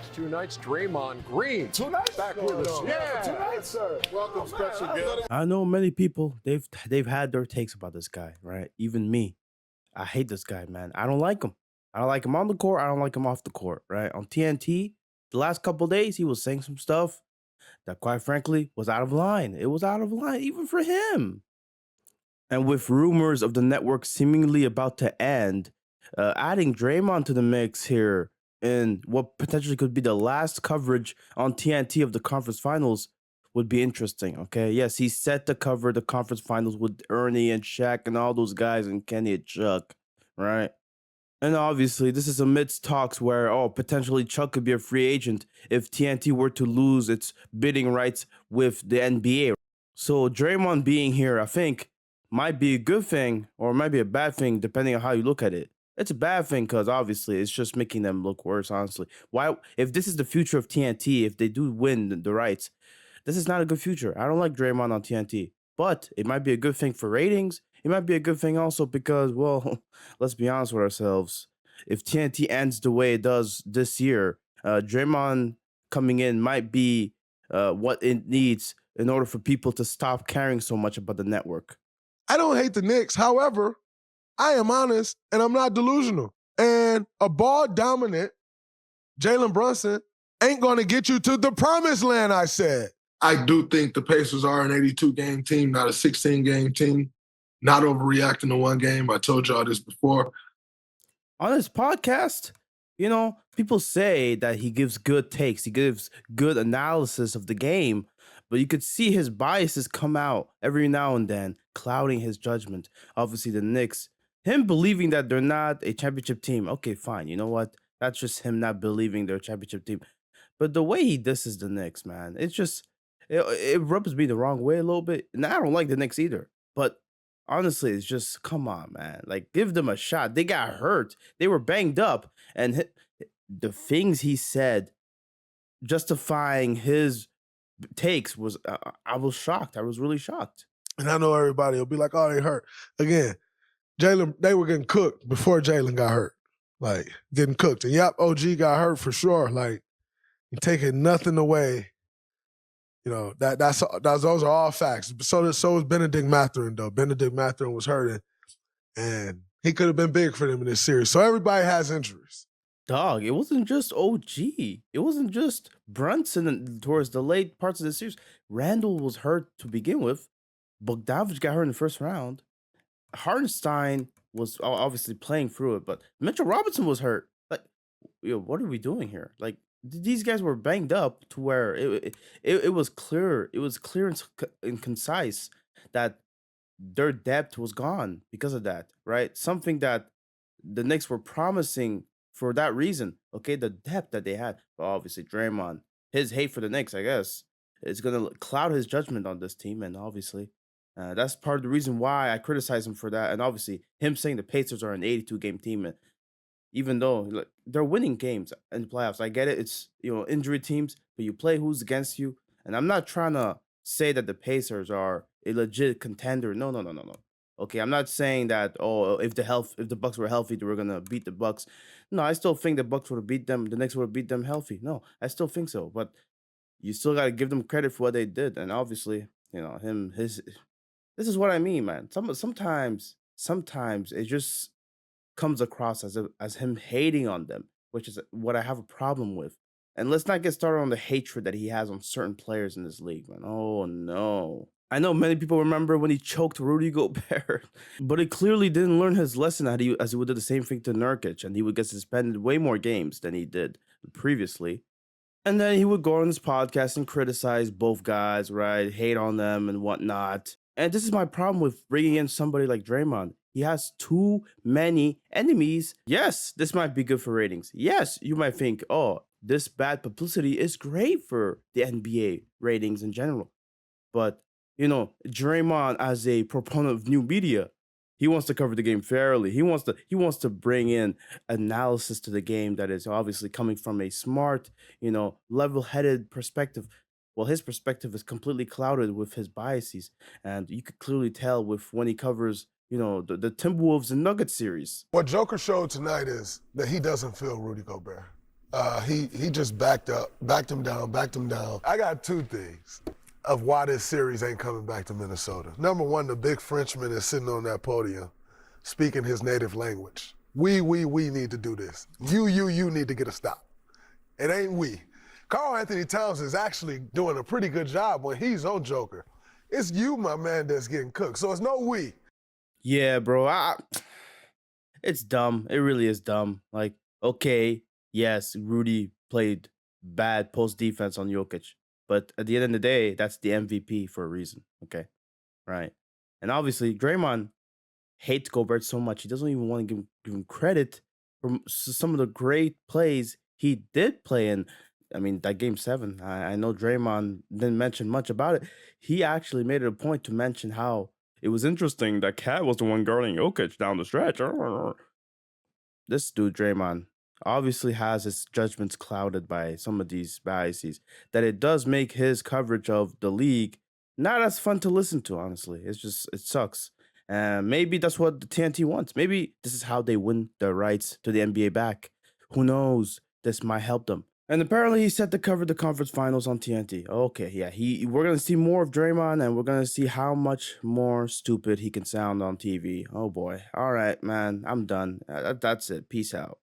next 2 nights, Draymond Green. 2 nights? Back No, with us. no. Yeah. 2 nights, sir. Welcome, special guest. I know many people, they've had their takes about this guy, right? Even me. I hate this guy, man. I don't like him. I don't like him on the court. I don't like him off the court, right? On TNT, the last couple of days, he was saying some stuff that, quite frankly, was out of line. It was out of line, even for him. And with rumors of the network seemingly about to end, adding Draymond to the mix here in what potentially could be the last coverage on TNT of the conference finals would be interesting. Okay, yes, he's set to cover the conference finals with Ernie and Shaq and all those guys and Kenny and Chuck, right? And obviously, this is amidst talks where, potentially Chuck could be a free agent if TNT were to lose its bidding rights with the NBA. So Draymond being here, I think, might be a good thing or it might be a bad thing, depending on how you look at it. It's a bad thing because obviously it's just making them look worse, honestly. Why, if this is the future of TNT, if they do win the rights, this is not a good future. I don't like Draymond on TNT, but it might be a good thing for ratings. It might be a good thing also because, well, let's be honest with ourselves. If TNT ends the way it does this year, Draymond coming in might be what it needs in order for people to stop caring so much about the network. I don't hate the Knicks. However, I am honest and I'm not delusional. And a ball-dominant Jalen Brunson ain't going to get you to the promised land, I said. I do think the Pacers are an 82-game team, not a 16-game team. Not overreacting to one game. I told y'all this before. On his podcast, people say that he gives good takes. He gives good analysis of the game, but you could see his biases come out every now and then, clouding his judgment. Obviously, the Knicks, him believing that they're not a championship team. Okay, fine. You know what? That's just him not believing they're a championship team. But the way he disses the Knicks, man, it's just, it rubs me the wrong way a little bit. And I don't like the Knicks either. But honestly, it's just, come on, man. Like, give them a shot. They got hurt. They were banged up. And the things he said justifying his takes was, I was shocked. I was really shocked. And I know everybody will be like, oh, they hurt. Again, Jalen, they were getting cooked before Jalen got hurt. Like, getting cooked. And yep, OG got hurt for sure. Like, you're taking nothing away. Those are all facts. So is Benedict Mathurin, though. Benedict Mathurin was hurting, and he could have been big for them in this series. So everybody has injuries. Dog, it wasn't just OG. It wasn't just Brunson towards the late parts of the series. Randall was hurt to begin with. Bogdanovich got hurt in the first round. Hartenstein was obviously playing through it, but Mitchell Robinson was hurt. Like, what are we doing here? Like, these guys were banged up to where it was clear. It was clear and concise that their depth was gone because of that, right? Something that the Knicks were promising for that reason. Okay, the depth that they had. But obviously, Draymond, his hate for the Knicks, I guess, is gonna cloud his judgment on this team, and obviously, that's part of the reason why I criticize him for that. And obviously, him saying the Pacers are an 82-game team, and even though they're winning games in the playoffs, I get it. It's injury teams, but you play who's against you. And I'm not trying to say that the Pacers are a legit contender. No. Okay, I'm not saying that if the Bucks were healthy, they were gonna beat the Bucks. No, I still think the Bucks would have beat them. The Knicks would have beat them healthy. No, I still think so. But you still got to give them credit for what they did. And obviously, this is what I mean, man. Sometimes it just comes across as him hating on them, which is what I have a problem with. And let's not get started on the hatred that he has on certain players in this league, man. Oh no. I know many people remember when he choked Rudy Gobert, but he clearly didn't learn his lesson as he would do the same thing to Nurkic, and he would get suspended way more games than he did previously. And then he would go on this podcast and criticize both guys, right? Hate on them and whatnot. And this is my problem with bringing in somebody like Draymond. He has too many enemies. Yes, this might be good for ratings. Yes, you might think, this bad publicity is great for the NBA ratings in general. But, Draymond, as a proponent of new media, he wants to cover the game fairly. He wants to bring in analysis to the game that is obviously coming from a smart, level-headed perspective. Well, his perspective is completely clouded with his biases, and you could clearly tell when he covers, the Timberwolves and Nuggets series. What Joker showed tonight is that he doesn't feel Rudy Gobert. He just backed him down. I got two things of why this series ain't coming back to Minnesota. Number one, the big Frenchman is sitting on that podium speaking his native language. We need to do this. You need to get a stop. It ain't we. Karl Anthony Towns is actually doing a pretty good job when he's on Joker. It's you, my man, that's getting cooked. So it's no we. Yeah, bro. It's dumb. It really is dumb. Like, okay, yes, Rudy played bad post defense on Jokic, but at the end of the day, that's the MVP for a reason. Okay, right? And obviously, Draymond hates Gobert so much he doesn't even want to give him credit for some of the great plays he did play in. I mean, that game 7. I know Draymond didn't mention much about it. He actually made it a point to mention how it was interesting that Cat was the one guarding Jokic down the stretch. This dude, Draymond, obviously has his judgments clouded by some of these biases, that it does make his coverage of the league not as fun to listen to, honestly. It sucks. And maybe that's what the TNT wants. Maybe this is how they win the rights to the NBA back. Who knows? This might help them. And apparently he's set to cover the conference finals on TNT. Okay, yeah, we're gonna see more of Draymond, and we're gonna see how much more stupid he can sound on TV. Oh boy. All right, man, I'm done. That's it. Peace out.